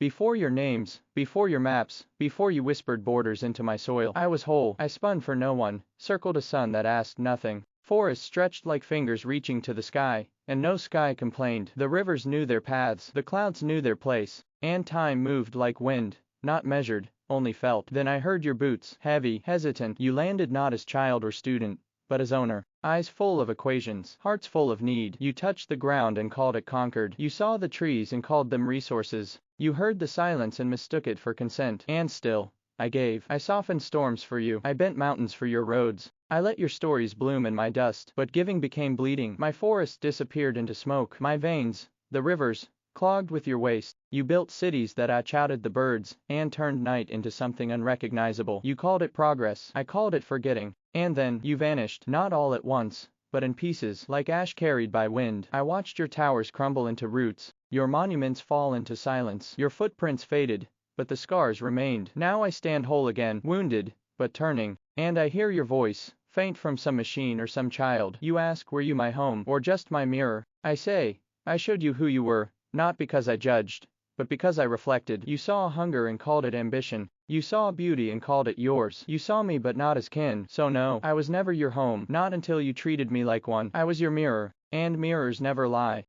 Before your names, before your maps, before you whispered borders into my soil, I was whole. I spun for no one, circled a sun that asked nothing. Forests stretched like fingers reaching to the sky, and no sky complained. The rivers knew their paths, the clouds knew their place, and time moved like wind, not measured, only felt. Then I heard your boots, heavy, hesitant. You landed not as child or student, but as owner. Eyes full of equations, hearts full of need. You touched the ground and called it conquered. You saw the trees and called them resources. You heard the silence and mistook it for consent. And still, I gave. I softened storms for you. I bent mountains for your roads. I let your stories bloom in my dust. But giving became bleeding. My forests disappeared into smoke. My veins, the rivers, clogged with your waste. You built cities that outshouted the birds, and turned night into something unrecognizable. You called it progress. I called it forgetting. And then, you vanished, not all at once, but in pieces, like ash carried by wind. I watched your towers crumble into roots, your monuments fall into silence. Your footprints faded, but the scars remained. Now I stand whole again, wounded, but turning, and I hear your voice, faint from some machine or some child. You ask, were you my home, or just my mirror? I say, I showed you who you were, not because I judged, but because I reflected. You saw hunger and called it ambition. You saw beauty and called it yours. You saw me but not as kin. So no, I was never your home, not until you treated me like one. I was your mirror, and mirrors never lie.